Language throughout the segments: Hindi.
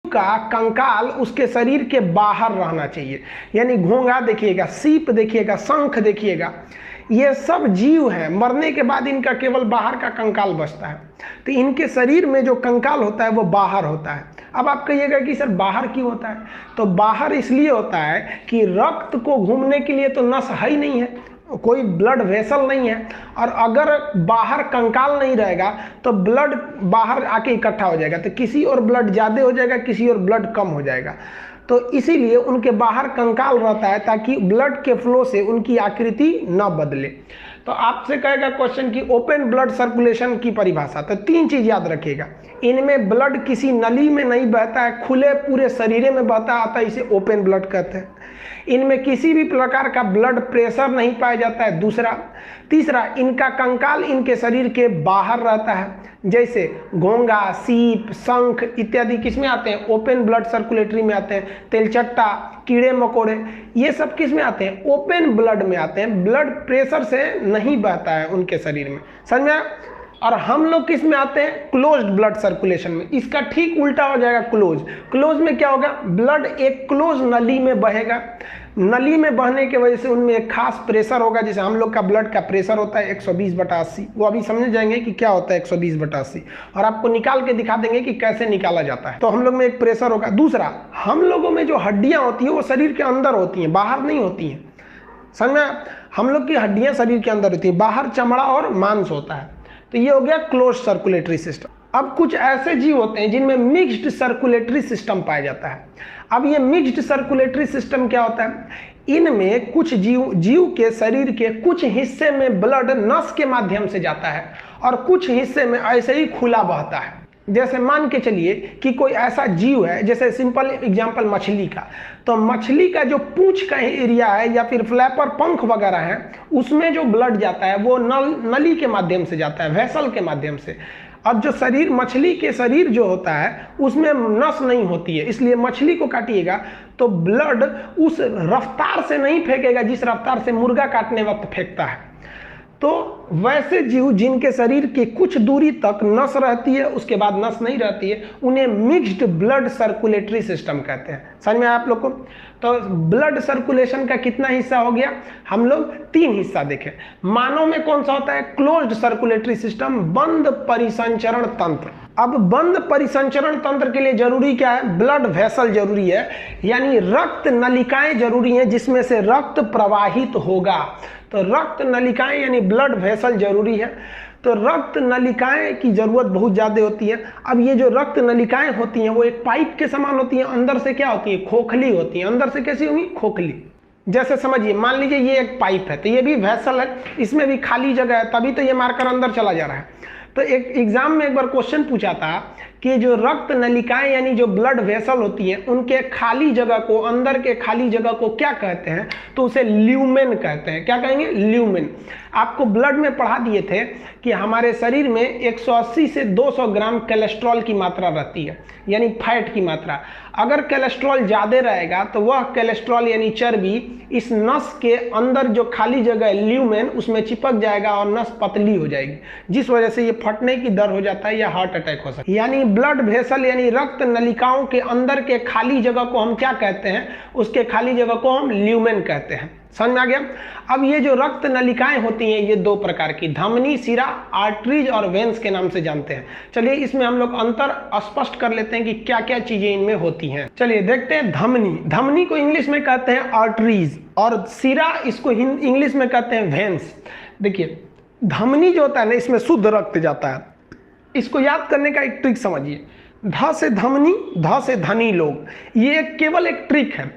का कंकाल उसके शरीर के बाहर रहना चाहिए। यानी घोंघा देखिएगा, सीप देखिएगा, शंख देखिएगा, ये सब जीव हैं, मरने के बाद इनका केवल बाहर का कंकाल बचता है। तो इनके शरीर में जो कंकाल होता है वो बाहर होता है। अब आप कहिएगा कि सर बाहर क्यों होता है? तो बाहर इसलिए होता है कि रक्त को घूमने के लिए तो नस है ही नहीं है, कोई ब्लड वेसल नहीं है, और अगर बाहर कंकाल नहीं रहेगा तो ब्लड बाहर आके इकट्ठा हो जाएगा, तो किसी और ब्लड ज़्यादा हो जाएगा, किसी और ब्लड कम हो जाएगा। तो इसीलिए उनके बाहर कंकाल रहता है ताकि ब्लड के फ्लो से उनकी आकृति न बदले। तो आपसे कहेगा क्वेश्चन कि ओपन ब्लड सर्कुलेशन की परिभाषा, तो 3 चीज याद रखिएगा। इनमें ब्लड किसी नली में नहीं बहता है, खुले पूरे शरीर में बहता आता है, इसे ओपन ब्लड कहते हैं। इनमें किसी भी प्रकार का ब्लड प्रेशर नहीं पाया जाता है, दूसरा। तीसरा, इनका कंकाल इनके शरीर के बाहर रहता है, जैसे घोंघा, सीप, शंख इत्यादि किस में आते हैं? ओपन ब्लड सर्कुलेटरी में आते हैं। तेलचट्टा, कीड़े मकोड़े, ये सब किस में आते हैं? ओपन ब्लड में आते हैं, ब्लड प्रेशर से नहीं बहता है उनके शरीर में, समझ में? और हम लोग किस में आते हैं? क्लोज्ड ब्लड सर्कुलेशन में। इसका ठीक उल्टा हो जाएगा क्लोज में क्या होगा? ब्लड एक क्लोज नली में बहेगा, नली में बहने की वजह से उनमें एक खास प्रेशर होगा, जैसे हम लोग का ब्लड का प्रेशर होता है 120/80, वो अभी समझ जाएंगे कि क्या होता है 120/80, और आपको निकाल के दिखा देंगे कि कैसे निकाला जाता है। तो हम लोग में एक प्रेशर होगा। दूसरा, हम लोगों में जो हड्डियां होती है वो शरीर के अंदर होती हैं, बाहर नहीं होती हैं, समझ में? हम लोग की हड्डियां शरीर के अंदर होती है, बाहर चमड़ा और मांस होता है। तो ये हो गया क्लोज सर्कुलेटरी सिस्टम। अब कुछ ऐसे जीव होते हैं जिनमें मिक्स्ड सर्कुलेटरी सिस्टम पाया जाता है। अब ये मिक्स्ड सर्कुलेटरी सिस्टम क्या होता है? इनमें कुछ जीव के शरीर के कुछ हिस्से में ब्लड नस के माध्यम से जाता है और कुछ हिस्से में ऐसे ही खुला बहता है। जैसे मान के चलिए कि कोई ऐसा जीव है, जैसे सिंपल एग्जांपल मछली का, तो मछली का जो पूंछ का एरिया है या फिर फ्लैपर पंख वगैरह है, उसमें जो ब्लड जाता है वो नली के माध्यम से जाता है, वेसल के माध्यम से। अब जो शरीर, मछली के शरीर जो होता है उसमें नस नहीं होती है, इसलिए मछली को काटिएगा तो ब्लड उस रफ्तार से नहीं फेंकेगा जिस रफ्तार से मुर्गा काटने वक्त फेंकता है। तो वैसे जीव जिनके शरीर की कुछ दूरी तक नस रहती है, उसके बाद नस नहीं रहती है, उन्हें मिक्स्ड ब्लड सर्कुलेटरी सिस्टम कहते हैं। समझ में आप लोग को? तो ब्लड सर्कुलेशन का कितना हिस्सा हो गया? हम लोग 3 हिस्सा देखें। मानव में कौन सा होता है? क्लोज्ड सर्कुलेटरी सिस्टम, बंद परिसंचरण तंत्र। अब बंद परिसंचरण तंत्र के लिए जरूरी क्या है? ब्लड वेसल जरूरी है, यानी रक्त नलिकाएं जरूरी हैं जिसमें से रक्त प्रवाहित होगा। तो रक्त नलिकाएं यानी ब्लड वेसल जरूरी है। तो रक्त नलिकाएं की जरूरत बहुत ज्यादा होती है। अब ये जो रक्त नलिकाएं होती हैं वो एक पाइप के समान होती हैं, अंदर से क्या होती है? खोखली होती है। अंदर से कैसी होंगी? खोखली। जैसे समझिए, मान लीजिए ये एक पाइप है, तो ये भी वेसल है, इसमें भी खाली जगह है, तभी तो ये मारकर अंदर चला जा रहा है। तो एक एग्जाम में एक बार क्वेश्चन पूछा था कि जो रक्त नलिकाएं यानी जो ब्लड वेसल होती हैं, उनके खाली जगह को, अंदर के खाली जगह को क्या कहते हैं? तो उसे ल्यूमेन कहते हैं। क्या कहेंगे? ल्यूमेन। आपको ब्लड में पढ़ा दिए थे कि हमारे शरीर में 180 से 200 ग्राम कोलेस्ट्रॉल की मात्रा रहती है, यानी फैट की मात्रा। अगर कोलेस्ट्रॉल ज़्यादा रहेगा तो वह कोलेस्ट्रॉल यानी चर्बी इस नस के अंदर जो खाली जगह है ल्यूमेन, उसमें चिपक जाएगा और नस पतली हो जाएगी, जिस वजह से ये फटने की दर हो जाता है या हार्ट अटैक हो सकता है। यानी ब्लड वेसल यानी रक्त नलिकाओं के अंदर के खाली जगह को हम क्या कहते हैं? उसके खाली जगह को हम ल्यूमेन कहते हैं। समझ में आ गया? अब ये जो रक्त नलिकाएं होती हैं ये 2 प्रकार की, धमनी, सिरा, आर्टरीज और वेन्स के नाम से जानते हैं। चलिए इसमें हम लोग अंतर स्पष्ट कर लेते हैं कि क्या क्या चीजें इनमें होती हैं। चलिए देखते हैं। धमनी, धमनी को इंग्लिश में कहते हैं आर्टरीज, और सिरा इसको इंग्लिश में कहते हैं वेन्स। देखिए धमनी जो होता है ना, इसमें शुद्ध रक्त जाता है। इसको याद करने का एक ट्रिक समझिए। ध से धमनी, ध से धनी लोग, ये केवल एक ट्रिक है।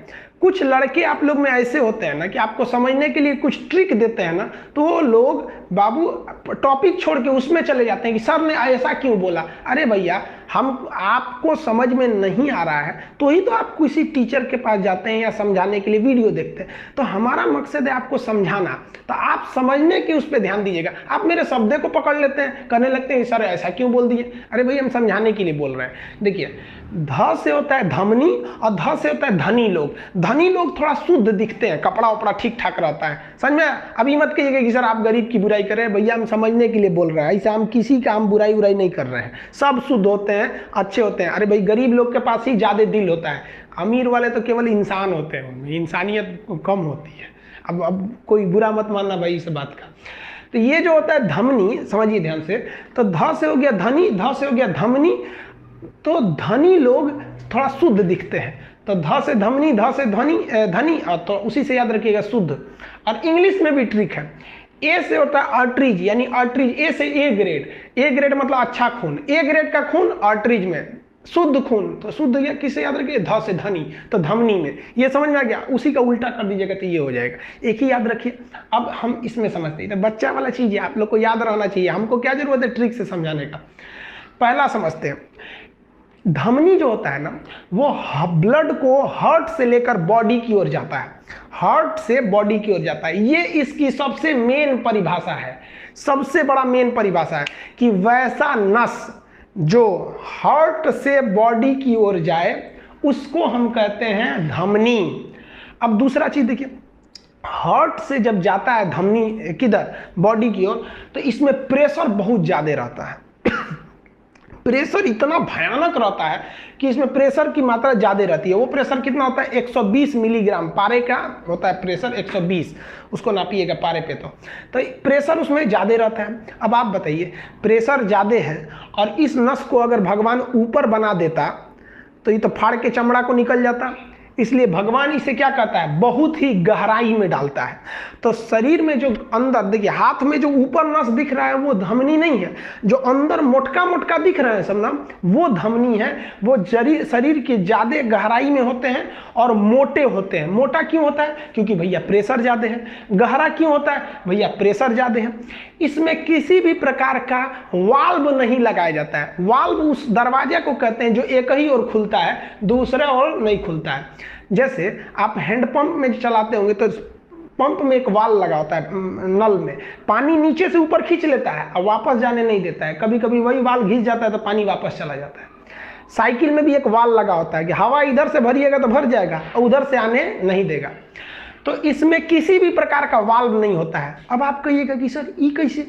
कुछ लड़के आप लोग में ऐसे होते हैं ना कि आपको समझने के लिए कुछ ट्रिक देते हैं ना, तो वो लोग बाबू टॉपिक छोड़ के उसमें चले जाते हैं कि सर ने ऐसा क्यों बोला। अरे भैया, हम आपको समझ में नहीं आ रहा है तो ही तो आप किसी टीचर के पास जाते हैं या समझाने के लिए वीडियो देखते हैं। तो हमारा मकसद है आपको समझाना, तो आप समझने की उस पर ध्यान दीजिएगा। आप मेरे शब्द को पकड़ लेते हैं, कहने लगते हैं सर ऐसा क्यों बोल दिए। अरे भैया, हम समझाने के लिए बोल रहे हैं। देखिए, ध से होता है धमनी और ध से होता है धनी लोग। धनी लोग थोड़ा शुद्ध दिखते हैं, कपड़ा उपड़ा ठीक ठाक रहता है। समझ में? अभी मत कहिएगा कि सर आप गरीब की बुराई कर रहे हैं। भैया हम समझने के लिए बोल रहे हैं, ऐसा हम किसी का हम बुराई नहीं कर रहे हैं। सब शुद्ध होते होते हैं अच्छे होते हैं। अरे भाई गरीब लोग के पास ही ज़्यादा दिल होता है, अमीर वाले तो केवल इंसान होते हैं, उनमें इंसानियत कम होती है। अब कोई बुरा मत मानना भाई इस बात का। तो ये जो होता है धमनी, समझिए ध्यान से, तो ध से हो गया धनी, ध से हो गया धमनी। तो धनी लोग थोड़ा शुद्ध दिखते हैं, तो ध से धमनी, ध से धनी, धनी, तो उसी से याद रखिएगा शुद्ध। और इंग्लिश में भी ट्रिक है, ए से होता है आर्टरीज, यानी आर्टरीज, ए से ए ग्रेड, ए ग्रेड मतलब अच्छा खून, ए ग्रेड का खून आर्टरीज में, शुद्ध खून। तो शुद्ध या किसे याद रखिए, ध से धनी, तो धमनी में। ये समझ में आ गया, उसी का उल्टा कर दीजिएगा तो ये हो जाएगा, एक ही याद रखिए। अब हम इसमें समझते हैं, तो बच्चा वाला चीज है, आप लोग को याद रहना चाहिए, हमको क्या जरूरत है ट्रिक से समझाने का। पहला समझते हैं, धमनी जो होता है ना, वो ब्लड को हार्ट से लेकर बॉडी की ओर जाता है, हार्ट से बॉडी की ओर जाता है। ये इसकी सबसे मेन परिभाषा है, सबसे बड़ा मेन परिभाषा है कि वैसा नस जो हार्ट से बॉडी की ओर जाए उसको हम कहते हैं धमनी। अब दूसरा चीज देखिए, हार्ट से जब जाता है धमनी किधर, बॉडी की ओर, तो इसमें प्रेशर बहुत ज्यादा रहता है। प्रेशर इतना भयानक रहता है कि इसमें प्रेशर की मात्रा ज़्यादा रहती है। वो प्रेशर कितना होता है, 120 मिलीग्राम पारे का होता है प्रेशर, 120, उसको नापिएगा पारे पे। तो प्रेशर उसमें ज़्यादा रहता है। अब आप बताइए, प्रेशर ज़्यादा है और इस नस को अगर भगवान ऊपर बना देता तो ये तो फाड़ के चमड़ा को निकल जाता। इसलिए भगवान इसे क्या कहता है, बहुत ही गहराई में डालता है। तो शरीर में जो अंदर देखिए, हाथ में जो ऊपर नस दिख रहा है वो धमनी नहीं है, जो अंदर मोटका मोटका दिख रहा है सब ना, वो धमनी है। वो शरीर के ज्यादा गहराई में होते हैं और मोटे होते हैं। मोटा क्यों होता है, क्योंकि भैया प्रेशर ज्यादा है। गहरा क्यों होता है, भैया प्रेशर ज्यादा है। इसमें किसी भी प्रकार का वाल्व नहीं लगाया जाता है। वाल्व उस दरवाजे को कहते हैं जो एक ही ओर खुलता है, दूसरे ओर नहीं खुलता है। जैसे आप हैंडपंप में चलाते होंगे तो पंप में एक वाल्व लगा होता है, नल में पानी नीचे से ऊपर खींच लेता है और वापस जाने नहीं देता है। कभी कभी वही वाल्व घिस जाता है तो पानी वापस चला जाता है। साइकिल में भी एक वाल्व लगा होता है कि हवा इधर से भरिएगा तो भर जाएगा और उधर से आने नहीं देगा। तो इसमें किसी भी प्रकार का वाल्व नहीं होता है। अब आप कहिएगा कि सर ये कैसे,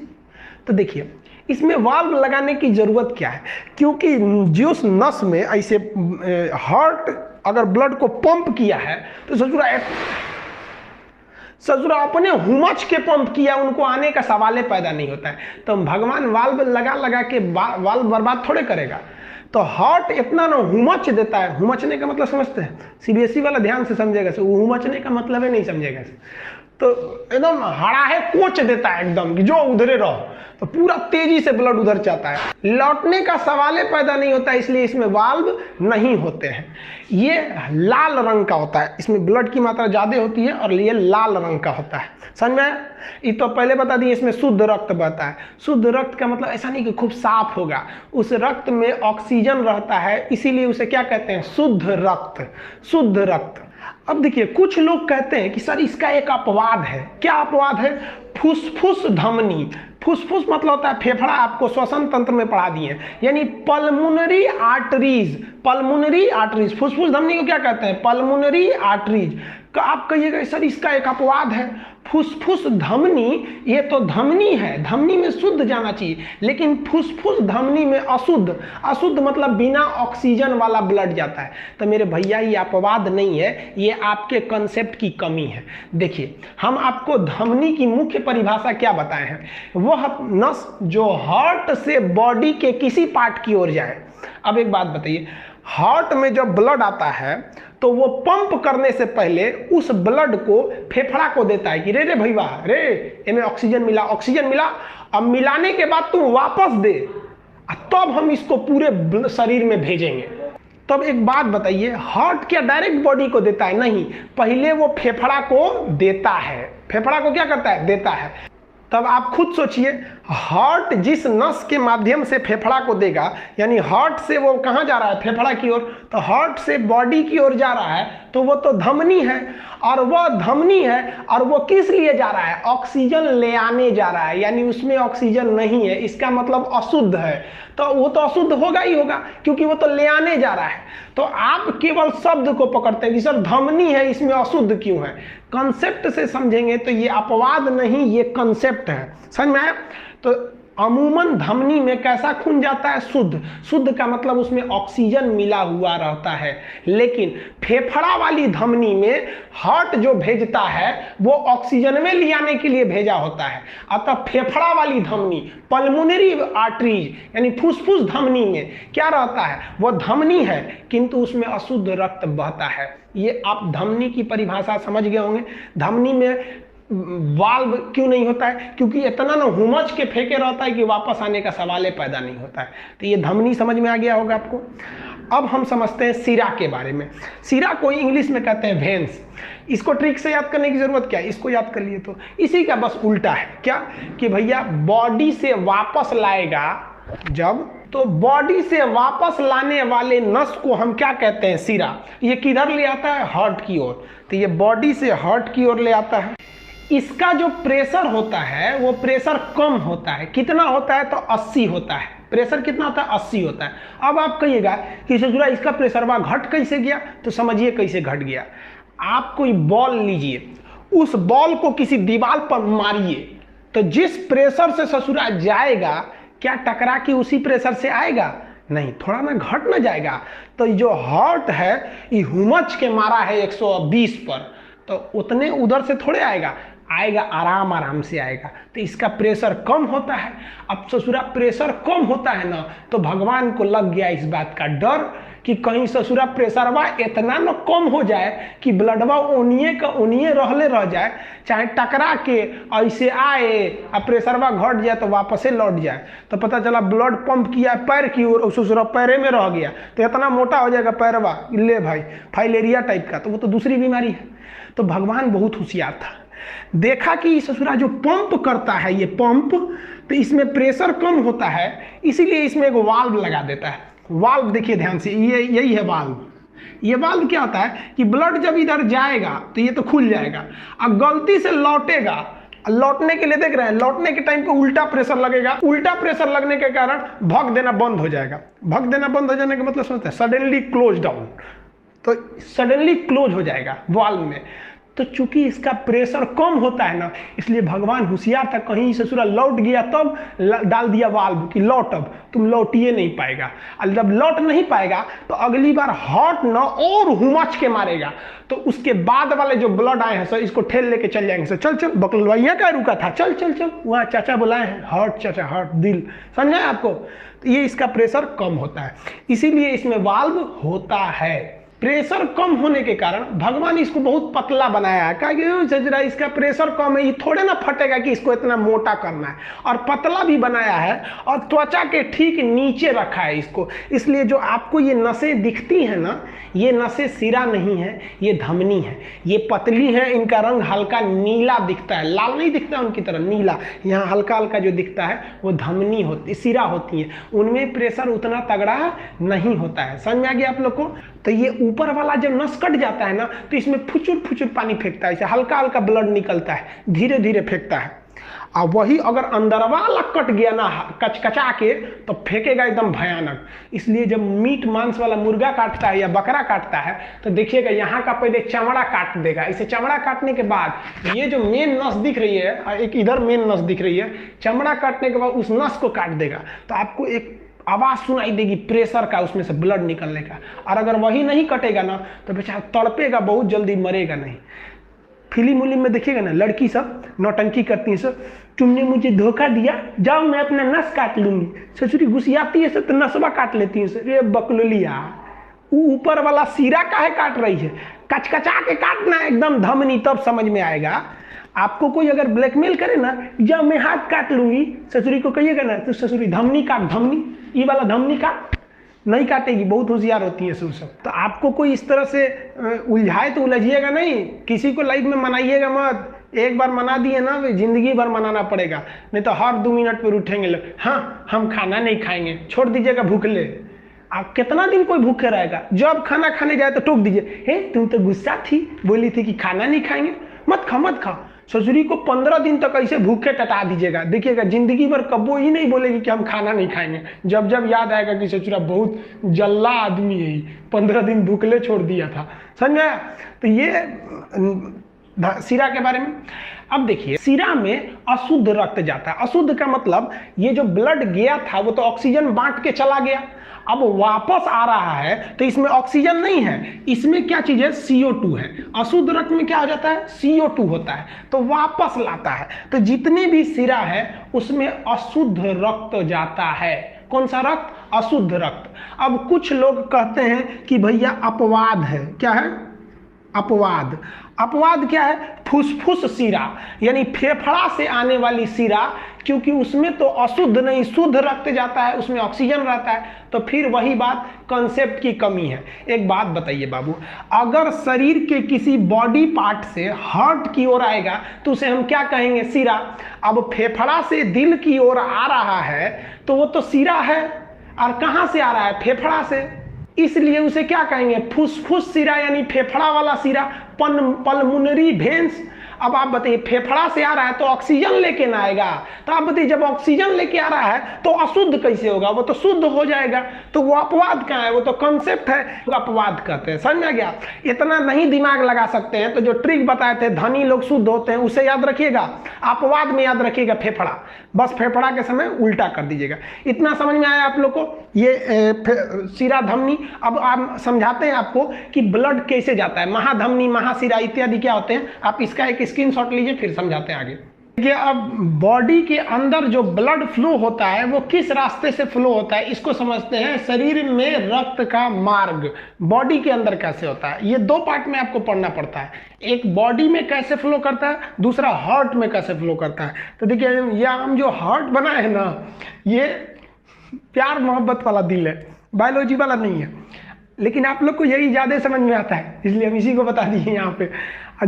तो देखिए इसमें वाल्व लगाने की जरूरत क्या है, क्योंकि जो नस में ऐसे हार्ट अगर ब्लड को पंप किया है तो ससुरा अपने हुमच के पंप किया, उनको आने का सवाल पैदा नहीं होता है। तो भगवान वाल्व लगा के वाल्व बर्बाद थोड़े करेगा। तो हार्ट इतना ना हुमच देता है। हुमचने का मतलब समझते हैं, सीबीएसई वाला ध्यान से समझेगा, हुमचने का मतलब है नहीं समझेगा। तो एकदम हड़ा है कोच देता है एकदम कि जो उधरे रहो, तो पूरा तेजी से ब्लड उधर जाता है, लौटने का सवाल पैदा नहीं होता। इसलिए इसमें वाल्व नहीं होते हैं। ये लाल रंग का होता है, इसमें ब्लड की मात्रा ज्यादा होती है और ये लाल रंग का होता है। समझ में? ये तो पहले बता दिए, इसमें शुद्ध रक्त बहता है। शुद्ध रक्त का मतलब ऐसा नहीं कि खूब साफ होगा, उस रक्त में ऑक्सीजन रहता है, इसीलिए उसे क्या कहते हैं, शुद्ध रक्त, शुद्ध रक्त। अब देखिए कुछ लोग कहते हैं कि सर इसका एक अपवाद है। क्या अपवाद है? फुसफुस धमनी। फुसफुस मतलब होता है फेफड़ा, आपको श्वसन तंत्र में पढ़ा दिए, यानी पल्मोनरी आर्टरीज। पल्मोनरी आर्टरीज, फुसफुस धमनी को क्या कहते हैं, पल्मोनरी आर्टरीज। आप कहिएगा सर इसका एक अपवाद है। फुसफुस धमनी, ये तो धमनी है, धमनी में शुद्ध जाना चाहिए, लेकिन फुसफुस धमनी में अशुद्ध, अशुद्ध मतलब बिना ऑक्सीजन वाला ब्लड जाता है। तो मेरे भैया ये अपवाद नहीं है, ये आपके कंसेप्ट की कमी है। देखिए हम आपको धमनी की मुख्य परिभाषा क्या बताए हैं, वह नस जो हार्ट से बॉडी के किसी पार्ट की ओर जाए। अब एक बात बताइए, हार्ट में जब ब्लड आता है तो वो पंप करने से पहले उस ब्लड को फेफड़ा को देता है कि रे रे भैया रे, इनमें ऑक्सीजन मिला, ऑक्सीजन मिला। अब मिलाने के बाद तुम वापस दे, तब हम इसको पूरे शरीर में भेजेंगे। तब एक बात बताइए, हार्ट क्या डायरेक्ट बॉडी को देता है? नहीं, पहले वो फेफड़ा को देता है। फेफड़ा को क्या करता है? देता है। तब आप खुद सोचिए, हार्ट जिस नस के माध्यम से फेफड़ा को देगा, यानी हार्ट से वो कहाँ जा रहा है, फेफड़ा की ओर, तो हार्ट से बॉडी की ओर जा रहा है, तो वो तो धमनी है। और वह धमनी है और वो किस लिए जा रहा है, ऑक्सीजन ले आने जा रहा है, यानी उसमें ऑक्सीजन नहीं है, इसका मतलब अशुद्ध है। तो वो तो अशुद्ध होगा ही होगा, क्योंकि वो तो ले आने जा रहा है। तो आप केवल शब्द को पकड़ते हैं कि सर धमनी है, इसमें अशुद्ध क्यों है। कंसेप्ट से समझेंगे तो ये अपवाद नहीं, ये कंसेप्ट है। समझ में आया? तो अमूमन धमनी में कैसा खून जाता है? शुद्ध। शुद्ध का मतलब उसमें ऑक्सीजन मिला हुआ रहता है। लेकिन फेफड़ा वाली धमनी में हार्ट जो भेजता है वो ऑक्सीजन में ले आने के लिए भेजा होता है। अतः फेफड़ा वाली धमनी, पल्मोनरी आर्टरीज यानी फुसफुस धमनी में क्या रहता है? वो धमनी है किंतु उसमें अशुद्ध रक्त बहता है। ये आप धमनी की परिभाषा समझ गए होंगे। धमनी में वाल्व क्यों नहीं होता है? क्योंकि इतना ना हुमच के फेंके रहता है कि वापस आने का सवाल पैदा नहीं होता है। तो ये धमनी समझ में आ गया होगा आपको। अब हम समझते हैं सिरा के बारे में। सिरा को इंग्लिश में कहते हैं वेन्स। इसको ट्रिक से याद करने की जरूरत क्या है? इसको याद कर लिए तो इसी का बस उल्टा है। क्या कि भैया बॉडी से वापस लाएगा जब, तो बॉडी से वापस लाने वाले नस को हम क्या कहते हैं? सिरा। ये किधर ले आता है? हार्ट की ओर। तो ये बॉडी से हार्ट की ओर ले आता है। इसका जो प्रेशर होता है वो प्रेशर कम होता है। कितना होता है? तो 80 होता है। प्रेशर कितना होता है? 80 होता है। अब आप कहिएगा कि ससुरा इसका प्रेशर वह घट कैसे गया? तो समझिए कैसे घट गया। आप कोई बॉल लीजिए, उस बॉल को किसी दीवार पर मारिए, तो जिस प्रेशर से ससुरा जाएगा क्या टकरा के उसी प्रेशर से आएगा? नहीं, थोड़ा ना घट ना जाएगा। तो जो हार्ट है ये हुमच के मारा है 120 पर, तो उतने उधर से थोड़े आएगा, आराम आराम से आएगा। तो इसका प्रेशर कम होता है। अब ससुरा प्रेशर कम होता है ना, तो भगवान को लग गया इस बात का डर कि कहीं ससुरा प्रेशरवा इतना न कम हो जाए कि ब्लडवा ओनिए का ओनिए रहले रह जाए, चाहे टकरा के ऐसे आए और प्रेशरवा घट जाए तो वापस से लौट जाए। तो पता चला ब्लड पंप किया पैर की ओर, ससुरा पैरे में रह गया, तो इतना मोटा हो जाएगा पैरवा, ले भाई फाइलेरिया टाइप का, तो वो तो दूसरी बीमारी है। तो भगवान बहुत होशियार था, देखा कि ससुरा जो पंप करता है ये पंप, तो इसमें प्रेशर कम होता है, इसीलिए इसमें एक वाल्व लगा देता है। वाल्व देखिए ध्यान से, ये यही है वाल्व। ये वाल्व क्या होता है कि ब्लड जब इधर जाएगा तो ये तो खुल जाएगा, और गलती से लौटेगा, लौटने के लिए देख रहे हैं, लौटने के टाइम पे उल्टा प्रेशर लगेगा। उल्टा प्रेशर लगने के कारण भग देना बंद हो जाएगा। भग देना बंद हो जाने का मतलब समझते हैं, सडनली क्लोज डाउन, तो सडनली क्लोज हो जाएगा वाल्व में। तो चूंकि इसका प्रेशर कम होता है ना, इसलिए भगवान होशियार था, कहीं ससुरा लौट गया तब डाल दिया वाल्व कि लौट, अब तुम लौटिए नहीं पाएगा। और जब लौट नहीं पाएगा तो अगली बार हार्ट ना और हुमच के मारेगा, तो उसके बाद वाले जो ब्लड आए हैं सर इसको ठेल लेके चल जाएंगे। सर चल चल बकलवाइया क्या रुका था, चल चल चल, वहाँ चाचा बुलाए हैं, हार्ट चाचा, हार्ट दिल, समझा है आपको? तो ये इसका प्रेशर कम होता है, इसीलिए इसमें वाल्व होता है। प्रेशर कम होने के कारण भगवान इसको बहुत पतला बनाया है, कहा इसका प्रेशर कम है, ये थोड़े ना फटेगा कि इसको इतना मोटा करना है, और पतला भी बनाया है और त्वचा के ठीक नीचे रखा है इसको। इसलिए जो आपको ये नसें दिखती हैं ना, ये नसें सिरा नहीं है, ये धमनी है। ये पतली है, इनका रंग हल्का नीला दिखता है, लाल नहीं दिखता उनकी तरह, नीला। यहाँ हल्का हल्का जो दिखता है वो धमनी होती, सिरा होती है, उनमें प्रेशर उतना तगड़ा नहीं होता है। समझ में आ गया आप लोग को? तो ये ऊपर वाला जब नस कट जाता है ना, तो इसमें फुचुर फुचुर पानी फेंकता है, इसे हल्का हल्का ब्लड निकलता है, धीरे धीरे फेंकता है। और वही अगर अंदर वाला कट गया ना कचकचा के, तो फेंकेगा एकदम भयानक। इसलिए जब मीट मांस वाला मुर्गा काटता है या बकरा काटता है, तो देखिएगा यहाँ का पहले चमड़ा काट देगा। इसे चमड़ा काटने के बाद ये जो मेन नस दिख रही है, एक इधर मेन नस दिख रही है, चमड़ा काटने के बाद उस नस को काट देगा, तो आपको एक आवाज सुनाई देगी प्रेशर का, उसमें से ब्लड निकलने का। और अगर वही नहीं कटेगा ना, तो बेचारा तड़पेगा, बहुत जल्दी मरेगा नहीं। फिल्म उलिम में देखिएगा ना, लड़की सब नौटंकी करती है, सर तुमने मुझे धोखा दिया, जाओ मैं अपना नस काट लूंगी। ससुरी गुस्सियाती है सर, तो नसवा काट लेती है सर। ये बकलोलिया, ऊपर वाला सिरा काहे काट रही है? कचकचा के काटना एकदम धमनी, तब समझ में आएगा। आपको कोई अगर ब्लैकमेल करे ना, जब मैं हाथ काट लूंगी, ससुरी को कहिएगा ना, तो ससुरी धमनी काट, धमनी, ये वाला धमनी काट, नहीं काटेगी, बहुत होशियार होती है सब। तो आपको कोई इस तरह से उलझाए तो उलझिएगा नहीं, किसी को लाइफ में मनाइएगा मत। एक बार मना दिए ना, जिंदगी भर मनाना पड़ेगा, नहीं तो हर 2 मिनट पर उठेंगे लोग, हाँ हम खाना नहीं खाएंगे, छोड़ दीजिएगा भूखले। आप कितना दिन कोई भूखे रहेगा? जब खाना खाने जाए तो टोक दीजिए, हे तुम तो गुस्सा थी, बोली थी कि खाना नहीं खाएंगे, मत खा मत खा। ससुरी को 15 दिन तक ऐसे भूखे टटा दीजिएगा, देखिएगा जिंदगी भर कबो ही नहीं बोलेगी कि हम खाना नहीं खाएंगे। जब जब याद आएगा कि ससुरा बहुत जल्ला आदमी है, 15 दिन भूखले छोड़ दिया था। समझ में आया? तो ये सिरा के बारे में। अब देखिए सिरा में अशुद्ध रक्त जाता है। अशुद्ध का मतलब ये जो ब्लड गया था वो तो ऑक्सीजन बांट के चला गया, अब वापस आ रहा है तो इसमें ऑक्सीजन नहीं है, इसमें क्या चीज है, CO2 है। अशुद्ध रक्त में क्या हो जाता है, CO2 होता है, तो वापस लाता है। तो जितने भी सिरा है उसमें अशुद्ध रक्त जाता है। कौन सा रक्त, अशुद्ध रक्त। अब कुछ लोग कहते हैं कि भैया अपवाद है। क्या है, अपवाद। अपवाद क्या है, फुसफुस सिरा, यानी फेफड़ा से आने वाली सिरा, क्योंकि उसमें तो अशुद्ध नहीं शुद्ध रक्त जाता है, उसमें ऑक्सीजन रहता है। तो फिर वही बात, कंसेप्ट की कमी है। एक बात बताइए बाबू, अगर शरीर के किसी बॉडी पार्ट से हार्ट की ओर आएगा तो उसे हम क्या कहेंगे, सिरा। अब फेफड़ा से दिल की ओर आ रहा है तो वो तो सिरा है, और कहां से आ रहा है, फेफड़ा से, इसलिए उसे क्या कहेंगे, फुसफुस सिरा, यानी फेफड़ा वाला सिरा, पल्मोनरी वेन्स। अब आप बताइए फेफड़ा से आ रहा है तो ऑक्सीजन लेके ना आएगा, तो आप बताइए जब ऑक्सीजन लेके आ रहा है तो अशुद्ध कैसे होगा, वो तो शुद्ध हो जाएगा। तो वो अपवाद कहाँ है, वो तो कंसेप्ट है, तो अपवाद कहते हैं। समझ में आ गया। इतना नहीं दिमाग लगा सकते हैं तो जो ट्रिक बताए थे धनी लोग शुद्ध होते हैं उसे याद रखिएगा, अपवाद में याद रखिएगा फेफड़ा, बस फेफड़ा के समय उल्टा कर दीजिएगा। इतना समझ में आया आप लोग को, ये सिरा धमनी। अब आप समझाते हैं आपको कि ब्लड कैसे जाता है, महाधमनी महासिरा इत्यादि क्या होते हैं। आप इसका एक स्क्रीनशॉट लीजिए, फिर समझाते हैं आगे। देखिए अब बॉडी के अंदर जो ब्लड फ्लो होता है वो किस रास्ते से फ्लो होता है, इसको समझते हैं। शरीर में रक्त का मार्ग बॉडी के अंदर कैसे होता है, ये दो पार्ट में आपको पढ़ना पड़ता है। एक बॉडी में कैसे फ्लो करता है, दूसरा हार्ट में कैसे फ्लो करता है। तो देखिए ये हम जो हार्ट बना है ना, ये प्यार मोहब्बत वाला दिल है, बायोलॉजी वाला नहीं है। लेकिन आप लोग को यही ज़्यादा समझ में आता है, इसलिए हम इसी को बता दिए यहाँ पे। और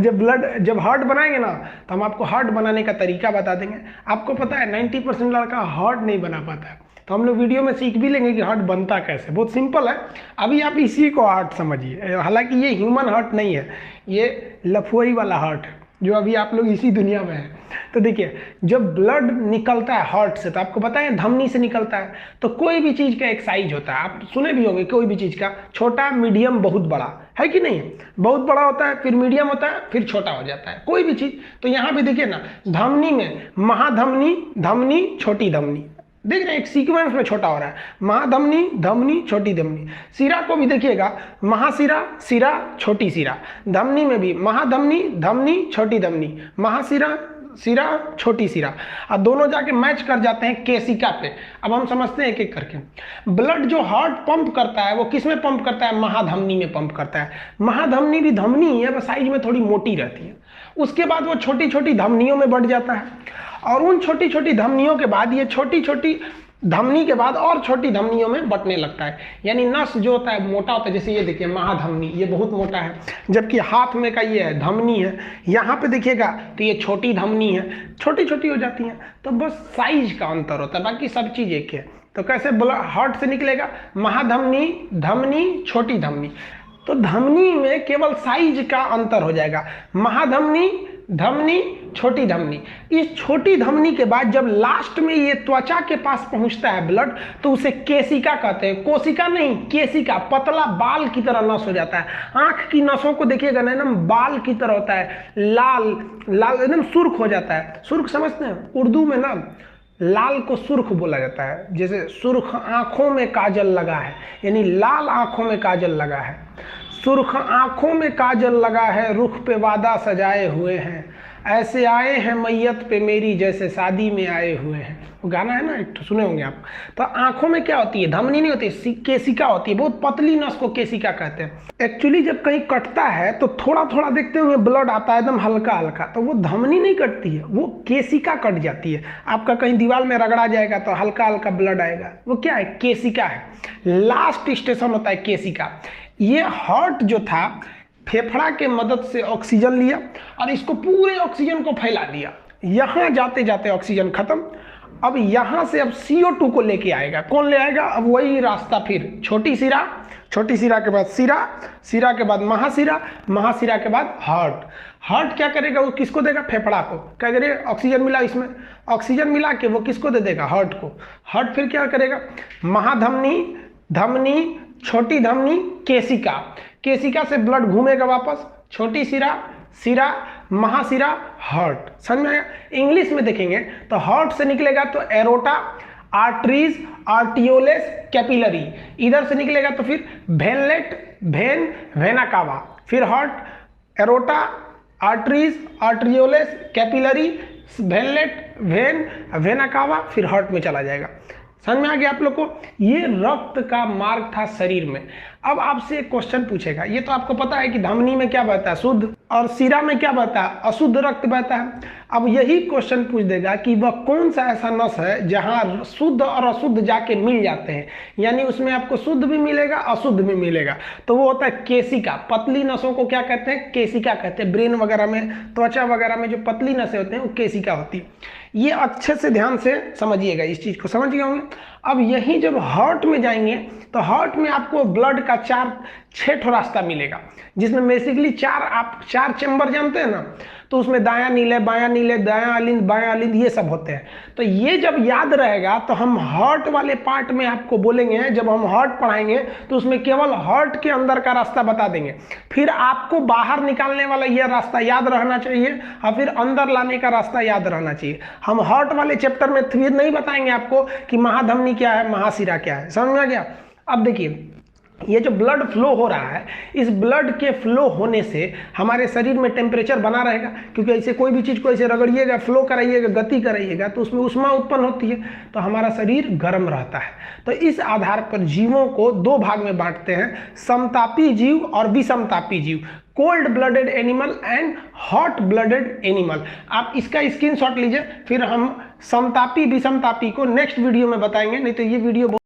जब हार्ट बनाएंगे ना तो हम आपको हार्ट बनाने का तरीका बता देंगे। आपको पता है 90% लड़का हार्ट नहीं बना पाता है, तो हम लोग वीडियो में सीख भी लेंगे कि हार्ट बनता कैसे। बहुत सिंपल है, अभी आप इसी को हार्ट समझिए। हालांकि ये ह्यूमन हार्ट नहीं है, ये लफुआई वाला हार्ट है जो अभी आप लोग इसी दुनिया में है। तो देखिए जब ब्लड निकलता है हार्ट से, तो आपको पता है धमनी से निकलता है। तो कोई भी चीज़ का एक साइज होता है, आप सुने भी होंगे, कोई भी चीज़ का छोटा, मीडियम, बहुत बड़ा, है कि नहीं। बहुत बड़ा होता है, फिर मीडियम होता है, फिर छोटा हो जाता है कोई भी चीज़। तो यहाँ पे देखिए ना, धमनी में महाधमनी, धमनी, छोटी धमनी, देख रहे हैं एक सीक्वेंस में छोटा हो रहा है, महाधमनी, धमनी, छोटी धमनी। सिरा को भी देखिएगा, महासिरा, सिरा, छोटी सिरा। धमनी में भी महाधमनी, धमनी, छोटी धमनी, महासिरा, सिरा, छोटी सिरा, और दोनों जाके मैच कर जाते हैं केशिका पे। अब हम समझते हैं एक एक करके। ब्लड जो हार्ट पंप करता है वो किस में पंप करता है, महाधमनी में पंप करता है। महाधमनी भी धमनी ही है, बस साइज में थोड़ी मोटी रहती है। उसके बाद वो छोटी छोटी धमनियों में बढ़ जाता है, और उन छोटी छोटी धमनियों के बाद ये छोटी छोटी धमनी के बाद और छोटी धमनियों में बंटने लगता है। यानी नस जो होता है मोटा होता है, जैसे ये देखिए महाधमनी, ये बहुत मोटा है, जबकि हाथ में का ये है धमनी है। यहाँ पे देखिएगा तो ये छोटी धमनी है, छोटी छोटी हो जाती हैं। तो बस साइज का अंतर होता है, बाकी सब चीज़ एक है। तो कैसे हार्ट से निकलेगा, महाधमनी, धमनी, छोटी धमनी। तो धमनी में केवल साइज का अंतर हो जाएगा, महाधमनी, धमनी, छोटी धमनी। इस छोटी धमनी के बाद जब लास्ट में ये त्वचा के पास पहुंचता है ब्लड, तो उसे केशिका कहते हैं। कोशिका नहीं, केशिका, पतला बाल की तरह नस हो जाता है। आंख की नसों को देखिएगा ना, एकदम बाल की तरह होता है, लाल लाल एकदम सुर्ख हो जाता है। सुर्ख समझते हैं, उर्दू में ना लाल को सुर्ख बोला जाता है। जैसे सुर्ख आंखों में काजल लगा है, यानी लाल आंखों में काजल लगा है। सुर्ख आंखों में काजल लगा है, रुख पे वादा सजाए हुए हैं, ऐसे आए हैं मैयत पे मेरी जैसे शादी में आए हुए हैं। वो गाना है ना, एक तो सुने होंगे आप। तो आंखों में क्या होती है, धमनी नहीं होती, केशिका होती है। बहुत पतली नस को केशिका कहते हैं। एक्चुअली जब कहीं कटता है तो थोड़ा थोड़ा देखते होंगे ब्लड आता है, एकदम हल्का हल्का, तो वो धमनी नहीं कटती है, वो केशिका कट जाती है। आपका कहीं दीवार में रगड़ा जाएगा तो हल्का हल्का ब्लड आएगा, वो क्या है, केशिका है। लास्ट स्टेशन होता है केशिका। ये हार्ट जो था फेफड़ा के मदद से ऑक्सीजन लिया और इसको पूरे ऑक्सीजन को फैला दिया। यहाँ जाते जाते ऑक्सीजन खत्म। अब यहाँ से अब CO2 को लेके आएगा। कौन ले आएगा, अब वही रास्ता, फिर छोटी सिरा, छोटी सिरा के बाद सिरा, सिरा के बाद महासिरा, महासिरा के बाद हार्ट। हार्ट क्या करेगा, वो किसको देगा, फेफड़ा को। क्या करेगा, ऑक्सीजन मिला, इसमें ऑक्सीजन मिला के वो किसको दे देगा, हार्ट को। हार्ट फिर क्या करेगा, महाधमनी, धमनी, छोटी धमनी, केशिका। केशिका से ब्लड घूमेगा वापस, छोटी सिरा, सिरा, महाशिरा हार्ट, समझ में आया। इंग्लिश में देखेंगे तो हार्ट से निकलेगा तो एरोटा, आर्टरीज, आर्टियोलेस, कैपिलरी। इधर से निकलेगा तो फिर वेनलेट, वेन, वेना कावा। फिर heart, aorta, arteries, arterioles, capillary, venule, vein, vena cava, फिर हार्ट में चला जाएगा। समझ में आ गया आप लोग को। ये रक्त का मार्ग था शरीर में। अब आपसे एक क्वेश्चन पूछेगा, ये तो आपको पता है कि धमनी में क्या बहता है, शुद्ध, और शिरा में क्या बहता है, अशुद्ध रक्त बहता है। अब यही क्वेश्चन पूछ देगा कि वह कौन सा ऐसा नस है जहां शुद्ध और अशुद्ध जाके मिल जाते हैं, यानी उसमें आपको शुद्ध भी मिलेगा अशुद्ध भी मिलेगा। तो वो होता है केशिका। पतली नसों को क्या कहते हैं, केशिका कहते हैं। ब्रेन वगैरह में, त्वचा वगैरह में जो पतली नसें होते हैं वो केशिका होती है। ये अच्छे से ध्यान से समझिएगा, इस चीज को समझ गए होंगे। अब यही जब हार्ट में जाएंगे तो हार्ट में आपको ब्लड का 6 रास्ता मिलेगा, जिसमें बेसिकली 4 चैम्बर जानते हैं ना, तो उसमें दायां नीले, बायां नीले, दायां अलिंद, बायां अलिंद, ये सब होते हैं। तो ये जब याद रहेगा तो हम हार्ट वाले पार्ट में आपको बोलेंगे, जब हम हार्ट पढ़ाएंगे तो उसमें केवल हार्ट के अंदर का रास्ता बता देंगे। फिर आपको बाहर निकालने वाला यह रास्ता याद रहना चाहिए और फिर अंदर लाने का रास्ता याद रहना चाहिए। हम हार्ट वाले चैप्टर में फिर नहीं बताएंगे आपको कि महाधमनी क्या है, महाशिरा क्या है। समझ में आ गया। अब देखिए, ये जो ब्लड फ्लो हो रहा है, इस ब्लड के फ्लो होने से हमारे शरीर में टेम्परेचर बना रहेगा, क्योंकि ऐसे कोई भी चीज़ को ऐसे रगड़िएगा, फ्लो कराइएगा, गति कराइएगा तो उसमें उष्मा उत्पन्न होती है, तो हमारा शरीर गर्म रहता है। तो इस आधार पर जीवों को 2 भाग में बांटते हैं, समतापी जीव और विषमतापी जीव, cold blooded animal and hot blooded animal. आप इसका स्क्रीनशॉट लीजिए, फिर हम समतापी विषमतापी को नेक्स्ट वीडियो में बताएंगे, नहीं तो ये वीडियो